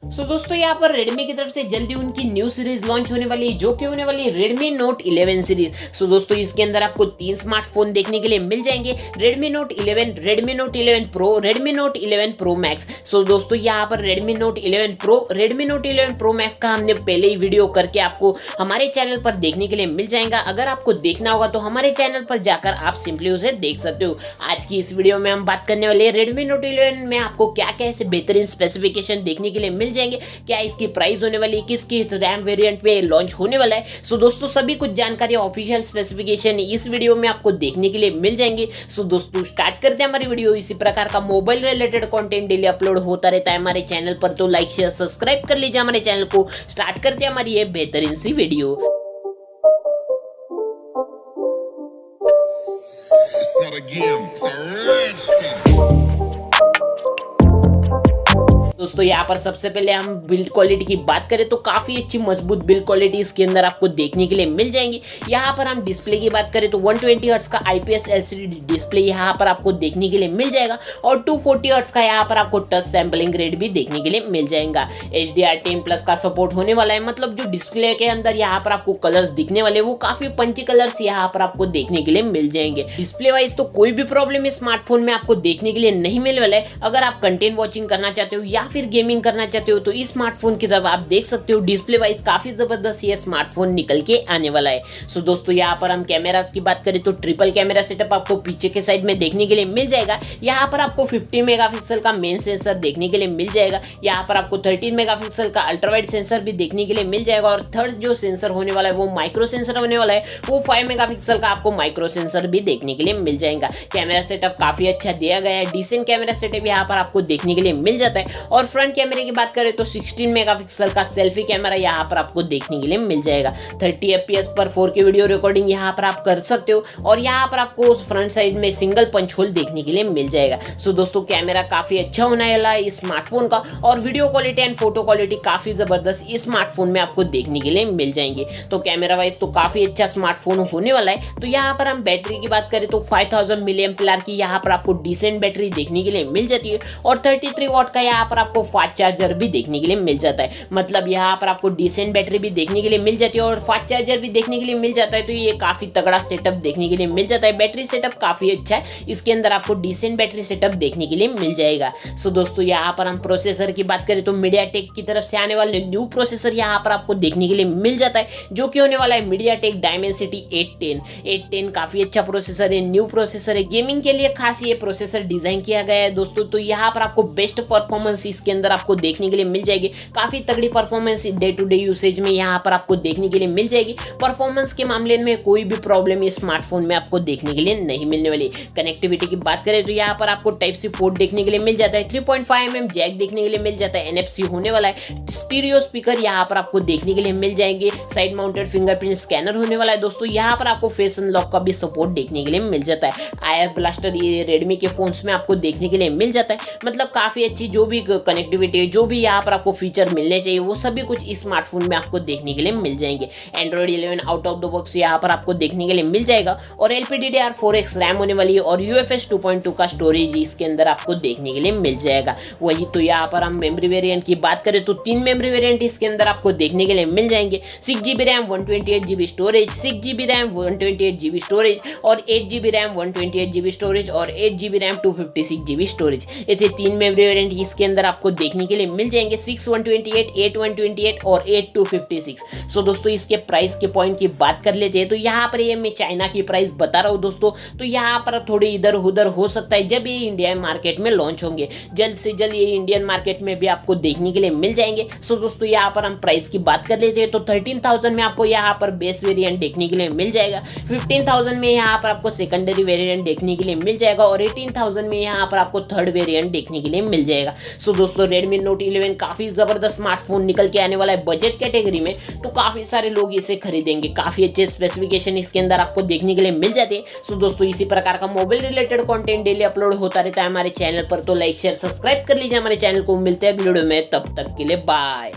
दोस्तों यहाँ पर Redmi की तरफ से जल्दी उनकी न्यू सीरीज लॉन्च होने वाली है, जो कि होने वाली है Redmi Note 11 सीरीज। दोस्तों इसके अंदर आपको 3 स्मार्टफोन देखने के लिए मिल जाएंगे, Redmi Note 11, Redmi Note 11 Pro, Redmi Note 11 Pro Max। दोस्तों यहाँ पर Redmi Note 11 Pro, Redmi Note 11 Pro Max का हमने पहले ही वीडियो करके आपको हमारे चैनल पर देखने के लिए मिल जाएगा। अगर आपको देखना होगा तो हमारे चैनल पर जाकर आप सिंपली उसे देख सकते हो। आज की इस वीडियो में हम बात करने वाले हैं Redmi Note 11 में आपको क्या क्या ऐसे बेहतरीन स्पेसिफिकेशन देखने के लिए मिल जाएंगे, क्या इसकी प्राइस होने वाली है, किसकी रैम वेरिएंट पे लॉन्च होने वाला है। दोस्तों सभी कुछ जानकारी ऑफिशियल स्पेसिफिकेशन इस वीडियो में आपको देखने के लिए मिल जाएंगे। दोस्तों स्टार्ट करते हैं हमारी वीडियो। इसी प्रकार का mobile related content daily upload होता रहता है हमारे चैनल पर, तो लाइक शेयर सब्सक्राइब कर लीजिए हमारे चैनल को। स्टार्ट करते हैं हमारी ये बेहतरीन सी video. It's not a game, it's a rich thing. दोस्तों यहाँ पर सबसे पहले हम बिल्ड क्वालिटी की बात करें तो काफ़ी अच्छी मजबूत बिल्ड क्वालिटी इसके अंदर आपको देखने के लिए मिल जाएंगी। यहाँ पर हम डिस्प्ले की बात करें तो 120 हर्ट्ज का IPS LCD डिस्प्ले यहाँ पर आपको देखने के लिए मिल जाएगा, और 240 हर्ट्ज का यहाँ पर आपको टच सैम्पलिंग रेट भी देखने के लिए मिल जाएगा। HDR10+ का सपोर्ट होने वाला है, मतलब जो डिस्प्ले के अंदर यहाँ पर आपको कलर्स दिखने वाले वो काफ़ी पंची कलर्स यहाँ पर आपको देखने के लिए मिल जाएंगे। डिस्प्ले वाइज तो कोई भी प्रॉब्लम इस स्मार्टफोन में आपको देखने के लिए नहीं मिलने वाला है। अगर आप कंटेंट वॉचिंग करना चाहते हो या फिर गेमिंग करना चाहते हो तो इस स्मार्टफोन की तरफ आप देख सकते हो। डिस्प्ले वाइज काफी जबरदस्त ये स्मार्टफोन निकल के आने वाला है। दोस्तों यहाँ पर हम कैमरास की बात करें तो ट्रिपल कैमरा सेटअप आपको पीछे के साइड में देखने के लिए मिल जाएगा। यहाँ पर आपको 50 मेगापिक्सल का मेन सेंसर देखने के लिए मिल जाएगा। यहाँ पर आपको 13 मेगापिक्सल का अल्ट्रावाइड सेंसर भी देखने के लिए मिल जाएगा, और थर्ड जो सेंसर होने वाला है वो माइक्रो सेंसर होने वाला है, वो 5 मेगापिक्सल का आपको माइक्रो सेंसर भी देखने के लिए मिल जाएगा। कैमरा सेटअप काफी अच्छा दिया गया है, डिसेंट कैमरा सेटअप यहाँ पर आपको देखने के लिए मिल जाता है। और फ्रंट कैमरे की बात करें तो 16 मेगापिक्सल का सेल्फी कैमरा यहाँ पर आपको देखने के लिए मिल जाएगा। 30 fps पर 4K वीडियो रिकॉर्डिंग यहाँ पर आप कर सकते हो, और यहाँ पर आपको फ्रंट साइड में सिंगल पंच होल देखने के लिए मिल जाएगा। दोस्तों कैमरा काफी अच्छा होने वाला है इस स्मार्टफोन का, और video quality and photo quality काफी जबरदस्त इस स्मार्टफोन में आपको देखने के लिए मिल जाएंगे। तो कैमरा वाइज तो काफी अच्छा स्मार्टफोन होने वाला है। तो यहाँ पर हम बैटरी की बात करें तो 5000 mAh की यहाँ पर आपको डिसेंट बैटरी देखने के लिए मिल जाती है, और 33 वाट का यहाँ पर आपको फास्ट चार्जर भी देखने के लिए मिल जाता है। मतलब यहाँ पर आपको डिसेंट बैटरी भी देखने के लिए मिल जाती है और फास्ट चार्जर भी देखने के लिए मिल जाता है। तो ये काफी तगड़ा सेटअप देखने के लिए मिल जाता है। बैटरी सेटअप काफी अच्छा है, इसके अंदर आपको डिसेंट बैटरी सेटअप देखने के लिए मिल जाएगा। दोस्तों यहाँ पर हम प्रोसेसर की बात करें तो मीडियाटेक की तरफ से आने वाले न्यू प्रोसेसर यहाँ पर आपको देखने के लिए मिल जाता है, जो कि होने वाला है मीडियाटेक डायमेंसिटी 810। काफी अच्छा प्रोसेसर है, न्यू प्रोसेसर है, गेमिंग के लिए खास ये प्रोसेसर डिजाइन किया गया है दोस्तों। तो यहाँ पर आपको बेस्ट परफॉर्मेंस इसके अंदर आपको देखने के लिए मिल जाएगी। काफी तगड़ी performance day to day usage में यहाँ पर आपको देखने के लिए मिल जाएगी। परफॉर्मेंस के मामले में कोई भी प्रॉब्लम इस स्मार्टफोन में आपको देखने के लिए नहीं मिलने वाली। कनेक्टिविटी की बात करें तो यहाँ पर आपको टाइप सी पोर्ट देखने के लिए मिल जाता है, 3.5 mm जैक देखने के लिए मिल जाता है, NFC होने वाला है, स्टीरियो स्पीकर यहाँ पर आपको देखने के लिए मिल जाएंगे, साइड माउंटेड फिंगरप्रिंट स्कैनर होने वाला है दोस्तों। यहाँ पर आपको फेस अनलॉक का भी सपोर्ट देखने के लिए मिल जाता है। आईआर ब्लास्टर ये रेडमी के फोन्स में आपको देखने के लिए मिल जाता है। मतलब काफी अच्छी जो भी कनेक्टिविटी है, जो भी यहाँ पर आपको फीचर मिलने चाहिए वो सभी कुछ इस स्मार्टफोन में आपको देखने के लिए मिल जाएंगे। Android 11 out of the box यहाँ पर आपको देखने के लिए मिल जाएगा, और LPDDR4X रैम होने वाली है, और UFS 2.2 का स्टोरेज इसके अंदर आपको देखने के लिए मिल जाएगा। वही तो यहाँ पर हम मेमोरी वेरिएंट की बात करें तो 3 मेमोरी वेरिएंट इसके अंदर आपको देखने के लिए मिल जाएंगे। 6GB RAM 128GB storage, 6GB RAM 128GB storage, और 8GB रैम 128GB स्टोरेज, और 8GB रैम 256GB स्टोरेज। ऐसे 3 मेमोरी वेरिएंट इसके अंदर आपको देखने के लिए मिल जाएंगे, 6/128, 8/128 और 8/256। दोस्तों इसके प्राइस के पॉइंट की बात कर लेते हैं तो यहाँ पर ये मैं चाइना की प्राइस बता रहा हूँ दोस्तों। तो यहाँ पर थोड़ी इधर उधर हो सकता है जब ये इंडिया मार्केट में लॉन्च होंगे। जल्द से जल्द ये इंडियन मार्केट में भी आपको देखने के लिए मिल जाएंगे। दोस्तों यहाँ पर हम प्राइस की बात कर लेते हैं तो 13,000 में आपको यहाँ पर बेस वेरिएंट देखने के लिए मिल जाएगा, 15,000 में यहाँ पर आपको सेकेंडरी वेरिएंट देखने के लिए मिल जाएगा, और 18,000 में यहाँ पर आपको थर्ड वेरिएंट देखने के लिए मिल जाएगा। दोस्तों Redmi Note 11 काफी जबरदस्त स्मार्टफोन निकल के आने वाला है बजट कैटेगरी में, तो काफी सारे लोग इसे खरीदेंगे। काफी अच्छे स्पेसिफिकेशन इसके अंदर आपको देखने के लिए मिल जाते हैं। दोस्तों इसी प्रकार का mobile related content daily upload होता रहता है हमारे चैनल पर, तो लाइक शेयर सब्सक्राइब कर लीजिए हमारे चैनल को। मिलते हैं अगले वीडियो में, तब तक के लिए बाय।